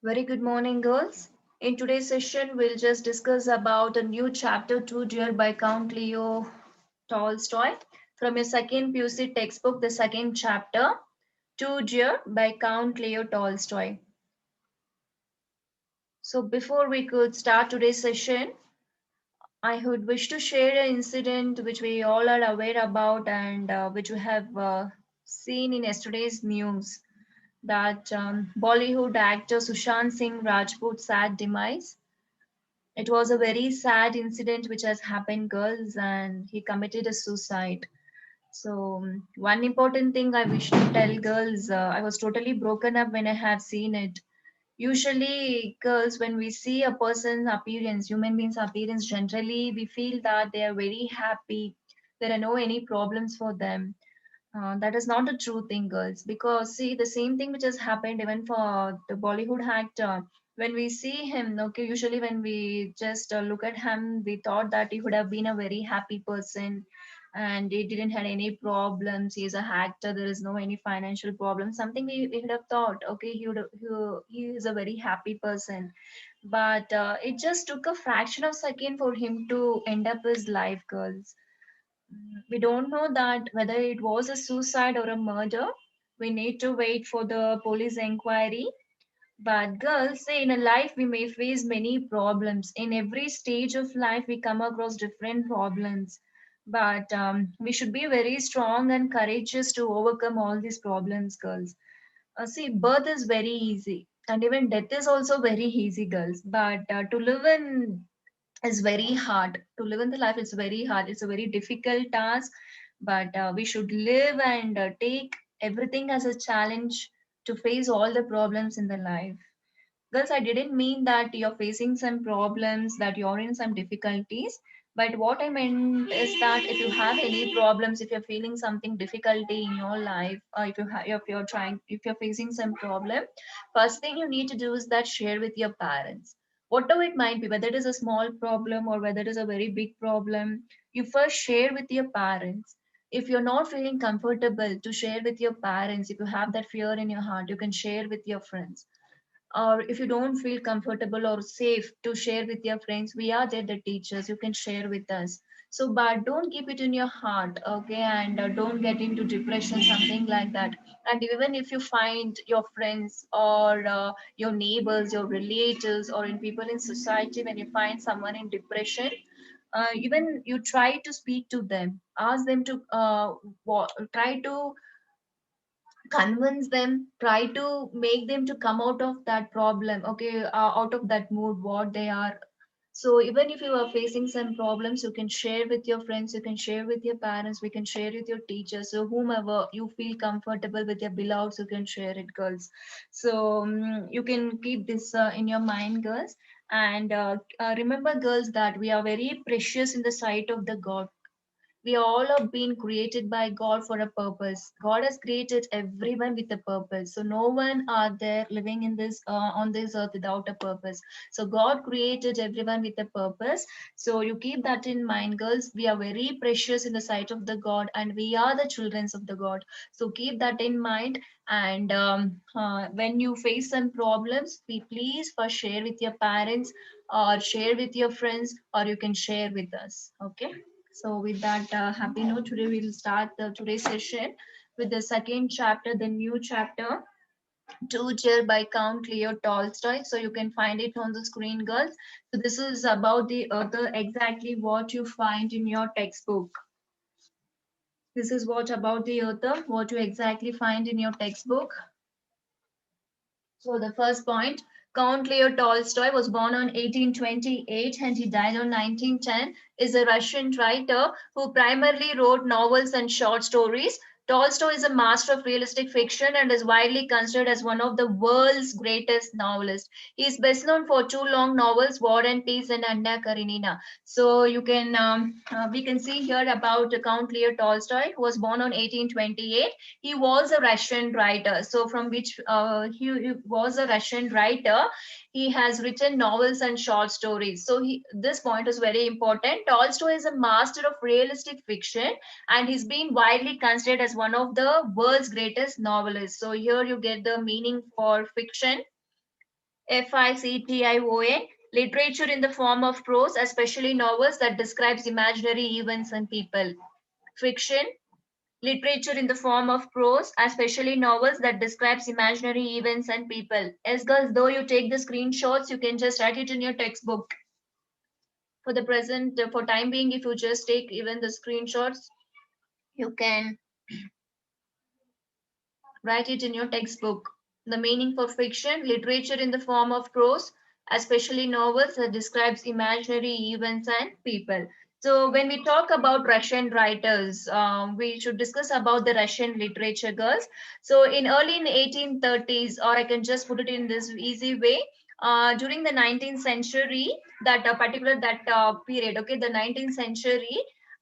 Very good morning, girls. In today's session, we'll just discuss about a new chapter, Two Dear by Count Leo Tolstoy, from your second PUC textbook, the second chapter, Two Dear by Count Leo Tolstoy. So before we could start today's session, I would wish to share an incident which we all are aware about and which we have seen in yesterday's news that Bollywood actor Sushant Singh Rajput's sad demise. It was a very sad incident which has happened, girls, and he committed a suicide. So, one important thing I wish to tell girls, I was totally broken up when I have seen it. Usually, girls, when we see a person's appearance, human beings' appearance, generally we feel that they are very happy. There are no any problems for them. That is not a true thing, girls, because see, the same thing which has happened even for the Bollywood actor. When we see him, okay, usually when we just look at him, we thought that he would have been a very happy person and he didn't have any problems. He is a actor, there is no any financial problem. Something we would have thought, okay, he is a very happy person. But it just took a fraction of second for him to end up his life, girls. We don't know that whether it was a suicide or a murder. We need to wait for the police inquiry. But girls, say in a life we may face many problems. In every stage of life, we come across different problems. But we should be very strong and courageous to overcome all these problems, girls. See, birth is very easy, and even death is also very easy, girls. But to live in is very hard. To live in the life is very hard. It's a very difficult task, but we should live and take everything as a challenge to face all the problems in the life. Girls, I didn't mean that you're facing some problems, that you're in some difficulties. But what I meant is that if you have any problems, if you're feeling something difficulty in your life, or if you're facing some problem, first thing you need to do is that share with your parents. Whatever it might be, whether it is a small problem or whether it is a very big problem, you first share with your parents. If you're not feeling comfortable to share with your parents, if you have that fear in your heart, you can share with your friends. Or if you don't feel comfortable or safe to share with your friends, we are there, the teachers, you can share with us. So but don't keep it in your heart, okay, and don't get into depression, something like that. And even if you find your friends or your neighbors, your relatives, or in people in society, when you find someone in depression, even you try to speak to them, ask them to try to convince them, try to make them to come out of that problem, okay, out of that mood what they are. So even if you are facing some problems, you can share with your friends, you can share with your parents, we can share with your teachers, so whomever you feel comfortable with your beloveds, you can share it, girls. So you can keep this in your mind, girls. And remember, girls, that we are very precious in the sight of the God. We all have been created by God for a purpose. God has created everyone with a purpose. So no one are there living in this on this earth without a purpose. So God created everyone with a purpose. So you keep that in mind, girls. We are very precious in the sight of the God, and we are the children of the God. So keep that in mind. And when you face some problems, please first share with your parents or share with your friends, or you can share with us. Okay. So with that happy note, today we'll start today's session with the second chapter, the new chapter, Two Chair by Count Leo Tolstoy. So you can find it on the screen, girls. So this is about the author, exactly what you find in your textbook. This is what about the author, what you exactly find in your textbook. So the first point, Count Leo Tolstoy was born on 1828 and he died on 1910, is a Russian writer who primarily wrote novels and short stories. Tolstoy is a master of realistic fiction and is widely considered as one of the world's greatest novelists. He is best known for two long novels, War and Peace and Anna Karenina. So you can we can see here about Count Leo Tolstoy, who was born on 1828. He was a Russian writer. So from which he was a Russian writer. He has written novels and short stories. So this point is very important. Tolstoy is a master of realistic fiction, and he's been widely considered as one of the world's greatest novelists. So here you get the meaning for fiction. fiction, literature in the form of prose, especially novels that describes imaginary events and people. Fiction, literature in the form of prose, especially novels that describes imaginary events and people. As girls, though you take the screenshots, you can just write it in your textbook. For the present, for time being, if you just take even the screenshots, you can write it in your textbook. The meaning for fiction, literature in the form of prose, especially novels that describes imaginary events and people. So when we talk about Russian writers, we should discuss about the Russian literature, girls. So in early in 1830s, or I can just put it in this easy way, during the 19th century, that particular that period, okay, the 19th century,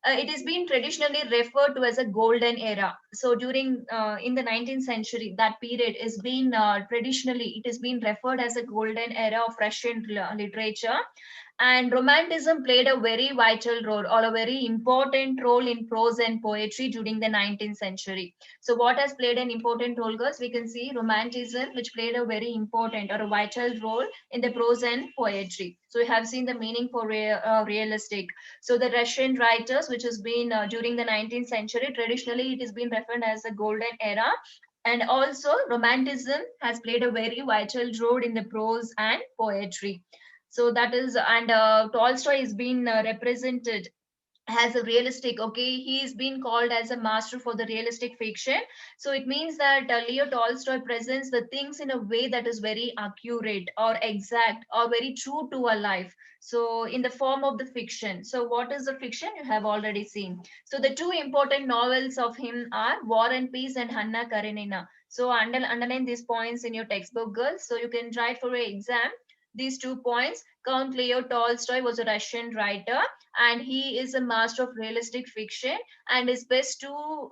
it is being traditionally referred to as a golden era. So during in the 19th century, that period is being traditionally it is being referred as a golden era of Russian literature. And romanticism played a very vital role or a very important role in prose and poetry during the 19th century. So what has played an important role, girls? We can see romanticism, which played a very important or a vital role in the prose and poetry. So we have seen the meaning for realistic. So the Russian writers, which has been during the 19th century, traditionally it has been referred as a golden era. And also romanticism has played a very vital role in the prose and poetry. So that is, and Tolstoy is being represented as a realistic, okay, he's been called as a master for the realistic fiction. So it means that Leo Tolstoy presents the things in a way that is very accurate or exact or very true to our life, so in the form of the fiction. So what is the fiction? You have already seen. So the two important novels of him are War and Peace and Anna Karenina. So underline these points in your textbook, girls, so you can write for your exam these 2 points. Count Leo Tolstoy was a Russian writer, and he is a master of realistic fiction, and is best known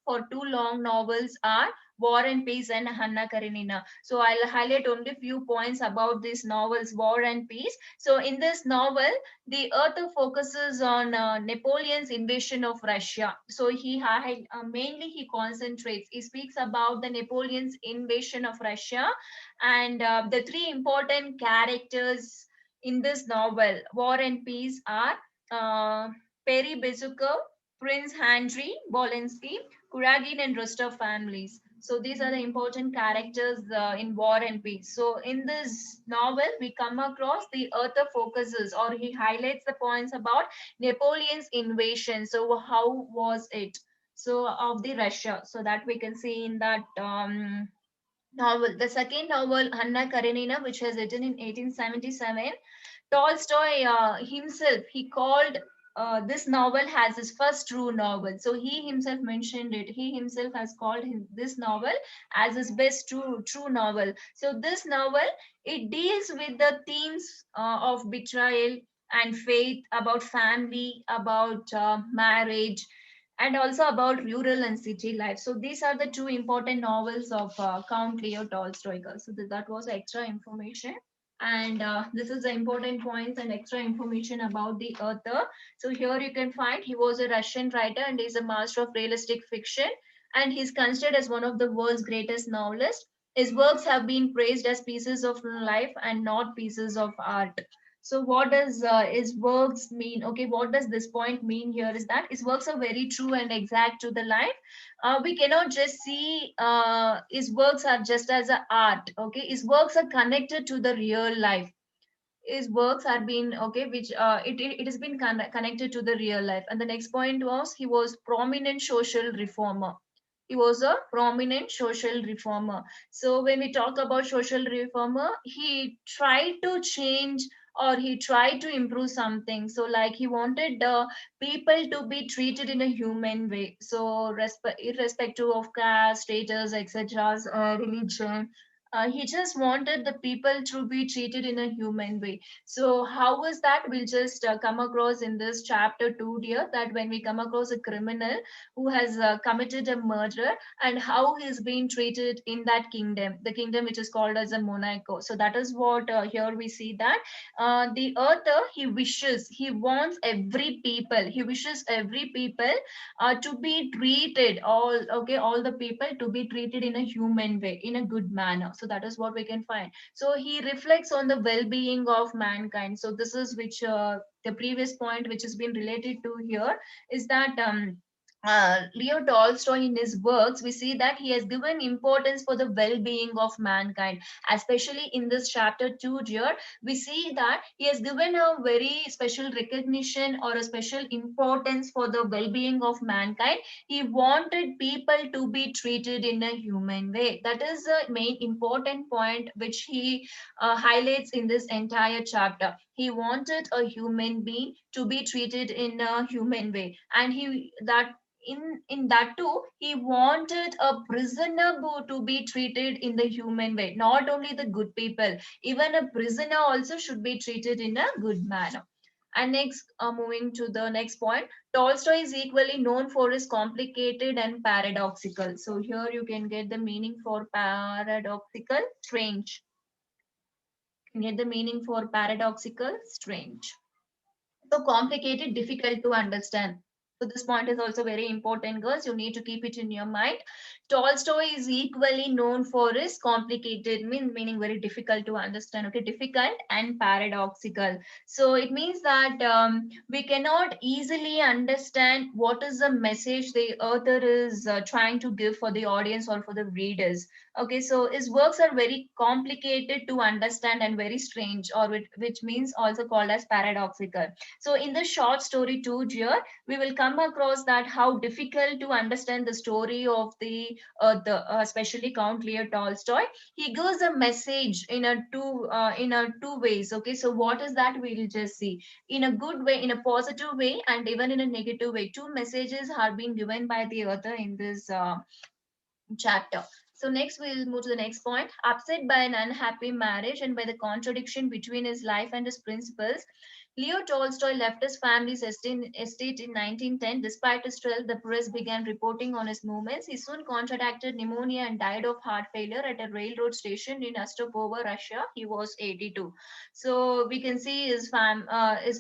for two long novels are War and Peace and Anna Karenina. So I'll highlight only few points about these novels, War and Peace. So in this novel, the author focuses on Napoleon's invasion of Russia. So mainly he concentrates, he speaks about the Napoleon's invasion of Russia. And the three important characters in this novel, War and Peace, are Peri Bezukov, Prince Andrei Bolensky, Kuragin, and Rostov families. So these are the important characters in War and Peace. So in this novel, we come across the author focuses or he highlights the points about Napoleon's invasion. So how was it? So of the Russia. So that we can see in that novel. The second novel, Anna Karenina, which was written in 1877, Tolstoy himself, he called this novel as his first true novel. So he himself mentioned it. He himself has called this novel as his best true novel. So this novel, it deals with the themes of betrayal and faith, about family, about marriage, and also about rural and city life. So these are the two important novels of Count Leo Tolstoy. So that was extra information. And this is the important points and extra information about the author. So here you can find he was a Russian writer and is a master of realistic fiction. And he's considered as one of the world's greatest novelists. His works have been praised as pieces of life and not pieces of art. So what does his works mean? Okay, what does this point mean here is that his works are very true and exact to the life. We cannot just see his works are just as a art. Okay, his works are connected to the real life. His works are being, okay, which it has been connected to the real life. And the next point was he was prominent social reformer. He was a prominent social reformer. So when we talk about social reformer, he tried to change or he tried to improve something. So like he wanted people to be treated in a human way. So irrespective of caste, status, etc., religion, he just wanted the people to be treated in a human way. So how was that? We'll just come across in this chapter 2, dear, that when we come across a criminal who has committed a murder, and how he's being treated in that kingdom, the kingdom which is called as a Monaco. So that is what here we see that the author, he wants every people, he wishes every people to be treated, all the people to be treated in a human way, in a good manner. So that is what we can find. So he reflects on the well-being of mankind. So this is which the previous point which has been related to here is that Leo Tolstoy in his works, we see that he has given importance for the well-being of mankind, especially in this chapter 2 here. We see that he has given a very special recognition or a special importance for the well-being of mankind. He wanted people to be treated in a human way. That is the main important point which he highlights in this entire chapter. He wanted a human being to be treated in a human way, and he that in that too he wanted a prisoner to be treated in the human way. Not only the good people, even a prisoner also should be treated in a good manner. And next, moving to the next point, Tolstoy is equally known for his complicated and paradoxical. So here you can get the meaning for paradoxical, strange. You can get the meaning for paradoxical, strange. So complicated, difficult to understand. So this point is also very important, girls. You need to keep it in your mind. Tolstoy is equally known for his complicated, meaning very difficult to understand. Okay, difficult and paradoxical. So it means that we cannot easily understand what is the message the author is trying to give for the audience or for the readers. Okay, so his works are very complicated to understand and very strange, or which means also called as paradoxical. So in the short story two here, we will come across that how difficult to understand the story of the especially Count Leo Tolstoy. He gives a message in a two ways. Okay, so what is that? We will just see in a good way, in a positive way, and even in a negative way. Two messages are being given by the author in this chapter. So next we'll move to the next point. Upset by an unhappy marriage and by the contradiction between his life and his principles, Leo Tolstoy left his family's estate in 1910. Despite his health, the press began reporting on his movements. He soon contracted pneumonia and died of heart failure at a railroad station in Ostopovo, Russia. He was 82. So we can see his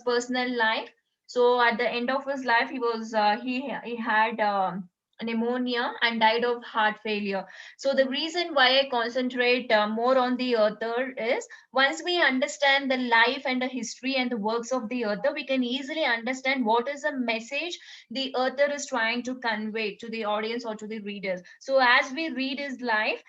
personal life. So at the end of his life, he had pneumonia and died of heart failure. So the reason why I concentrate more on the author is once we understand the life and the history and the works of the author, we can easily understand what is the message the author is trying to convey to the audience or to the readers. So as we read his life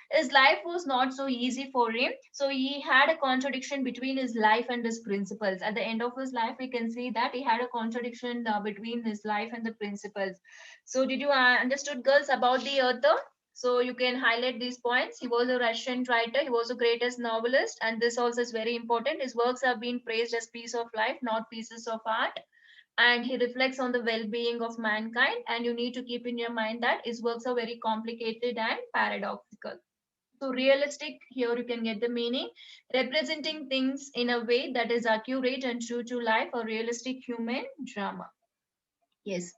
was not so easy for him. So he had a contradiction between his life and his principles. At the end of his life, we can see that he had a contradiction between his life and the principles. So did you understood, girls, about the author? So you can highlight these points. He was a Russian writer. He was the greatest novelist, and this also is very important. His works have been praised as piece of life, not pieces of art. And he reflects on the well-being of mankind. And you need to keep in your mind that his works are very complicated and paradoxical. So realistic, here you can get the meaning, representing things in a way that is accurate and true to life, a realistic human drama. Yes.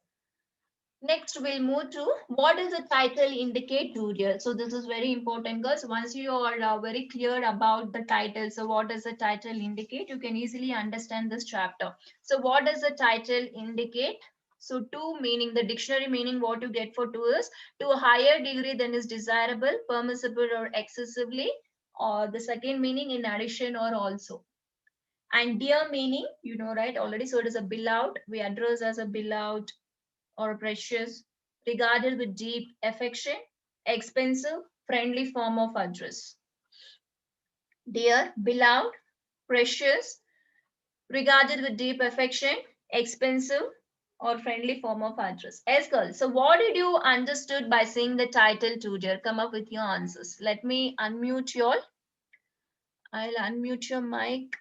Next, we'll move to what does the title indicate to you. So this is very important, girls. Once you are very clear about the title, so what does the title indicate? You can easily understand this chapter. So what does the title indicate? So two meaning, the dictionary meaning what you get for two is to a higher degree than is desirable, permissible or excessively, or the second meaning in addition or also. And dear meaning, you know, right, already. So it is a beloved. We address as a beloved or precious, regarded with deep affection, expensive, friendly form of address. Dear, beloved, precious, regarded with deep affection, expensive, or friendly form of address. Yes, girl. So what did you understood by seeing the title to, dear? Come up with your answers. Let me unmute you all. I'll unmute your mic.